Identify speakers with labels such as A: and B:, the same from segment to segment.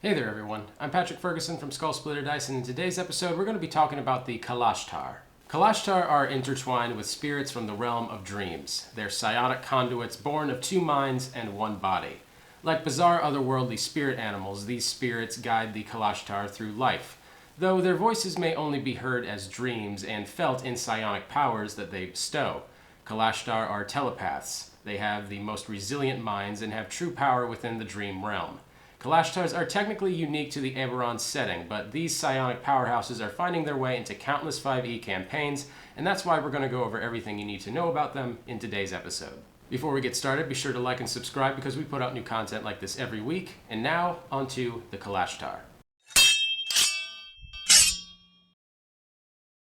A: Hey there everyone, I'm Patrick Ferguson from Skull Splitter Dice, and in today's episode we're going to be talking about the Kalashtar. Kalashtar are intertwined with spirits from the realm of dreams. They're psionic conduits born of two minds and one body. Like bizarre otherworldly spirit animals, these spirits guide the Kalashtar through life, though their voices may only be heard as dreams and felt in psionic powers that they bestow. Kalashtar are telepaths. They have the most resilient minds and have true power within the dream realm. Kalashtars are technically unique to the Eberron setting, but these psionic powerhouses are finding their way into countless 5e campaigns, and that's why we're going to go over everything you need to know about them in today's episode. Before we get started, be sure to like and subscribe because we put out new content like this every week. And now, onto the Kalashtar.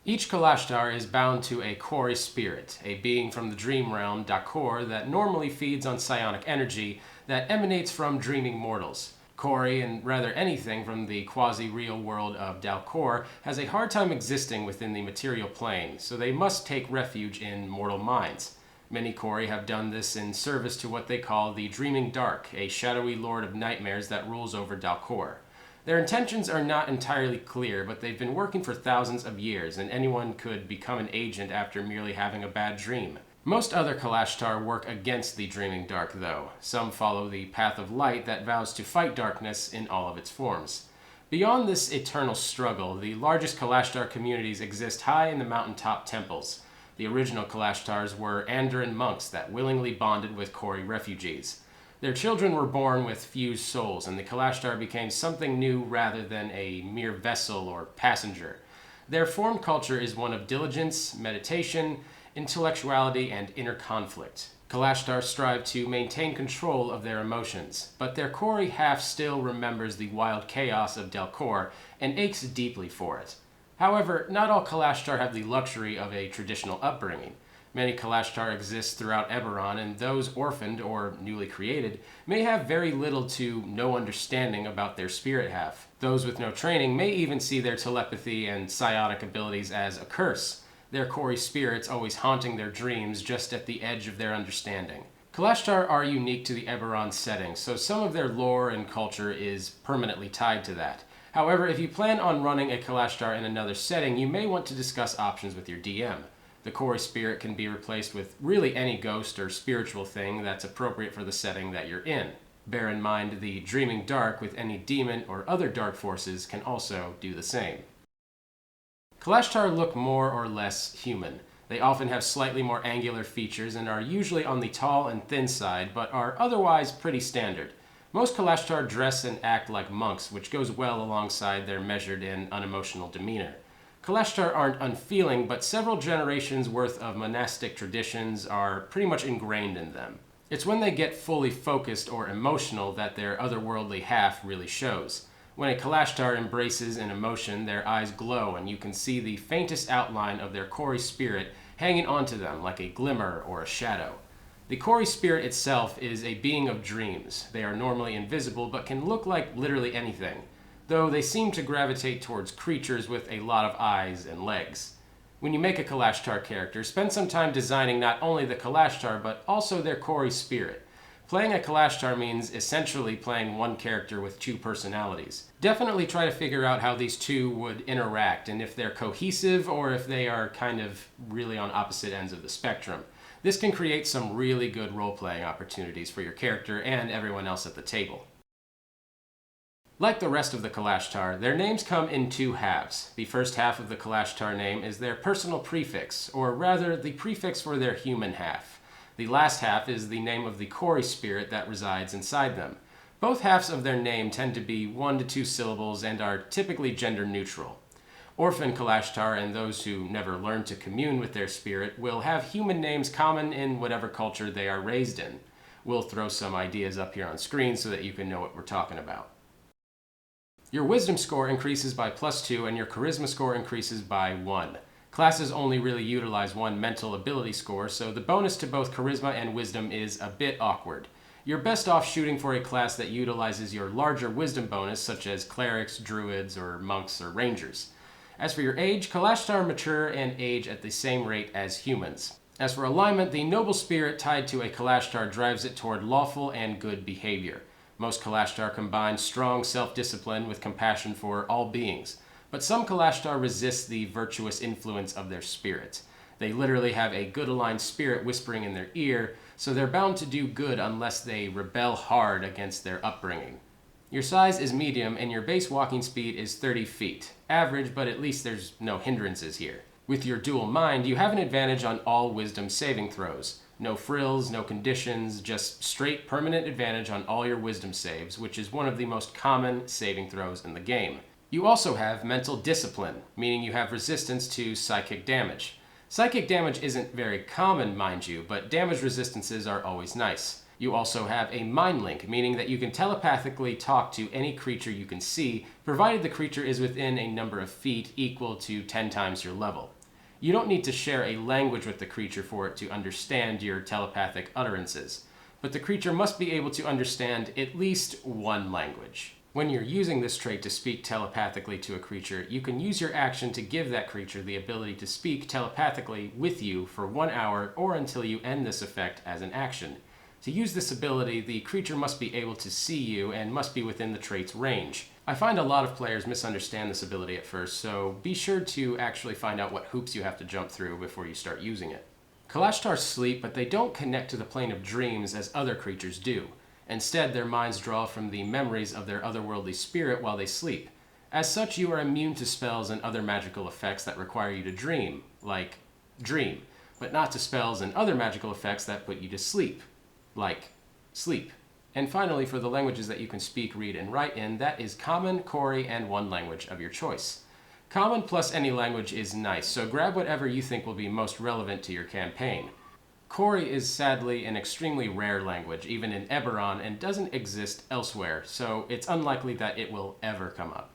A: Each Kalashtar is bound to a quori spirit, a being from the dream realm, Dakor, that normally feeds on psionic energy that emanates from dreaming mortals. Quori, and rather anything from the quasi-real world of Dalcor, has a hard time existing within the material plane, so they must take refuge in mortal minds. Many quori have done this in service to what they call the Dreaming Dark, a shadowy lord of nightmares that rules over Dalcor. Their intentions are not entirely clear, but they've been working for thousands of years, and anyone could become an agent after merely having a bad dream. Most other Kalashtar work against the Dreaming Dark, though. Some follow the path of light that vows to fight darkness in all of its forms. Beyond this eternal struggle, the largest Kalashtar communities exist high in the mountaintop temples. The original Kalashtars were Andran monks that willingly bonded with quori refugees. Their children were born with fused souls, and the Kalashtar became something new rather than a mere vessel or passenger. Their formed culture is one of diligence, meditation, intellectuality, and inner conflict. Kalashtar strive to maintain control of their emotions, but their quori half still remembers the wild chaos of Dalcor and aches deeply for it. However, not all Kalashtar have the luxury of a traditional upbringing. Many Kalashtar exist throughout Eberron, and those orphaned or newly created may have very little to no understanding about their spirit half. Those with no training may even see their telepathy and psionic abilities as a curse, their quori spirits always haunting their dreams just at the edge of their understanding. Kalashtar are unique to the Eberron setting, so some of their lore and culture is permanently tied to that. However, if you plan on running a Kalashtar in another setting, you may want to discuss options with your DM. The quori spirit can be replaced with really any ghost or spiritual thing that's appropriate for the setting that you're in. Bear in mind the Dreaming Dark with any demon or other dark forces can also do the same. Kalashtar look more or less human. They often have slightly more angular features and are usually on the tall and thin side, but are otherwise pretty standard. Most Kalashtar dress and act like monks, which goes well alongside their measured and unemotional demeanor. Kalashtar aren't unfeeling, but several generations worth of monastic traditions are pretty much ingrained in them. It's when they get fully focused or emotional that their otherworldly half really shows. When a Kalashtar embraces an emotion, their eyes glow and you can see the faintest outline of their quori spirit hanging onto them like a glimmer or a shadow. The quori spirit itself is a being of dreams. They are normally invisible but can look like literally anything, though they seem to gravitate towards creatures with a lot of eyes and legs. When you make a Kalashtar character, spend some time designing not only the Kalashtar but also their quori spirit. Playing a Kalashtar means essentially playing one character with two personalities. Definitely try to figure out how these two would interact and if they're cohesive or if they are kind of really on opposite ends of the spectrum. This can create some really good role-playing opportunities for your character and everyone else at the table. Like the rest of the Kalashtar, their names come in two halves. The first half of the Kalashtar name is their personal prefix, or rather the prefix for their human half. The last half is the name of the quori spirit that resides inside them. Both halves of their name tend to be 1 to 2 syllables and are typically gender neutral. Orphan Kalashtar and those who never learn to commune with their spirit will have human names common in whatever culture they are raised in. We'll throw some ideas up here on screen so that you can know what we're talking about. Your wisdom score increases by +2 and your charisma score increases by 1. Classes only really utilize one mental ability score, so the bonus to both charisma and wisdom is a bit awkward. You're best off shooting for a class that utilizes your larger wisdom bonus, such as clerics, druids, or monks or rangers. As for your age, Kalashtar mature and age at the same rate as humans. As for alignment, the noble spirit tied to a Kalashtar drives it toward lawful and good behavior. Most Kalashtar combine strong self-discipline with compassion for all beings, but some Kalashtar resist the virtuous influence of their spirit. They literally have a good-aligned spirit whispering in their ear, so they're bound to do good unless they rebel hard against their upbringing. Your size is medium and your base walking speed is 30 feet. Average, but at least there's no hindrances here. With your dual mind, you have an advantage on all wisdom saving throws. No frills, no conditions, just straight permanent advantage on all your wisdom saves, which is one of the most common saving throws in the game. You also have mental discipline, meaning you have resistance to psychic damage. Psychic damage isn't very common, mind you, but damage resistances are always nice. You also have a mind link, meaning that you can telepathically talk to any creature you can see, provided the creature is within a number of feet equal to 10 times your level. You don't need to share a language with the creature for it to understand your telepathic utterances, but the creature must be able to understand at least one language. When you're using this trait to speak telepathically to a creature, you can use your action to give that creature the ability to speak telepathically with you for 1 hour or until you end this effect as an action. To use this ability, the creature must be able to see you and must be within the trait's range. I find a lot of players misunderstand this ability at first, so be sure to actually find out what hoops you have to jump through before you start using it. Kalashtars sleep, but they don't connect to the plane of dreams as other creatures do. Instead, their minds draw from the memories of their otherworldly spirit while they sleep. As such, you are immune to spells and other magical effects that require you to dream, like dream, but not to spells and other magical effects that put you to sleep, like sleep. And finally, for the languages that you can speak, read, and write in, that is Common, Quori, and one language of your choice. Common plus any language is nice, so grab whatever you think will be most relevant to your campaign. Quori is sadly an extremely rare language, even in Eberron, and doesn't exist elsewhere, so it's unlikely that it will ever come up.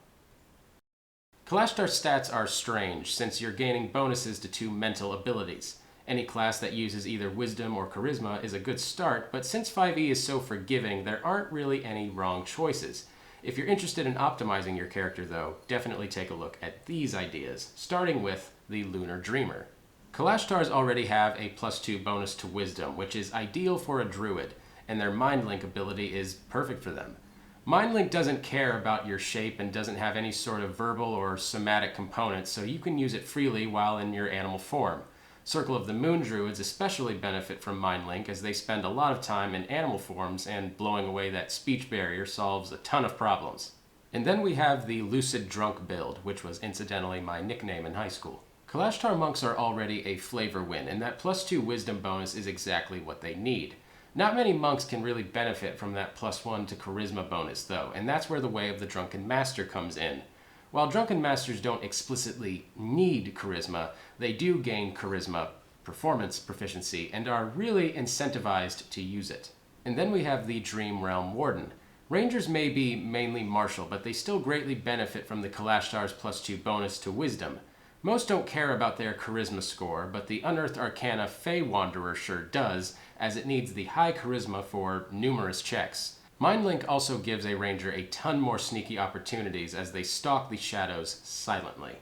A: Kalashtar stats are strange, since you're gaining bonuses to 2 mental abilities. Any class that uses either Wisdom or Charisma is a good start, but since 5e is so forgiving, there aren't really any wrong choices. If you're interested in optimizing your character, though, definitely take a look at these ideas, starting with the Lunar Dreamer. Kalashtars already have a +2 bonus to Wisdom, which is ideal for a druid, and their Mind Link ability is perfect for them. Mind Link doesn't care about your shape and doesn't have any sort of verbal or somatic components, so you can use it freely while in your animal form. Circle of the Moon Druids especially benefit from Mind Link as they spend a lot of time in animal forms, and blowing away that speech barrier solves a ton of problems. And then we have the Lucid Drunk build, which was incidentally my nickname in high school. Kalashtar monks are already a flavor win, and that +2 wisdom bonus is exactly what they need. Not many monks can really benefit from that +1 to charisma bonus though, and that's where the Way of the Drunken Master comes in. While Drunken Masters don't explicitly need charisma, they do gain charisma performance proficiency and are really incentivized to use it. And then we have the Dream Realm Warden. Rangers may be mainly martial, but they still greatly benefit from the Kalashtar's +2 bonus to Wisdom. Most don't care about their charisma score, but the Unearthed Arcana Fey Wanderer sure does, as it needs the high charisma for numerous checks. Mind Link also gives a ranger a ton more sneaky opportunities as they stalk the shadows silently.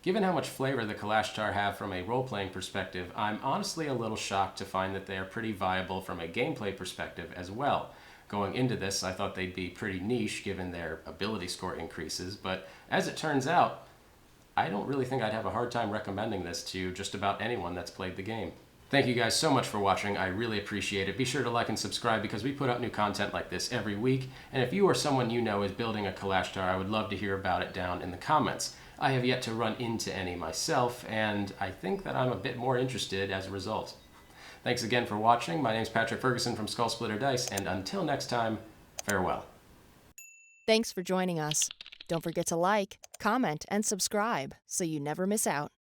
A: Given how much flavor the Kalashtar have from a role-playing perspective, I'm honestly a little shocked to find that they are pretty viable from a gameplay perspective as well. Going into this, I thought they'd be pretty niche given their ability score increases, but as it turns out, I don't really think I'd have a hard time recommending this to just about anyone that's played the game. Thank you guys so much for watching. I really appreciate it. Be sure to like and subscribe because we put out new content like this every week. And if you or someone you know is building a Kalashtar, I would love to hear about it down in the comments. I have yet to run into any myself, and I think that I'm a bit more interested as a result. Thanks again for watching. My name's Patrick Ferguson from Skull Splitter Dice, and until next time, farewell.
B: Thanks for joining us. Don't forget to like, comment, and subscribe so you never miss out.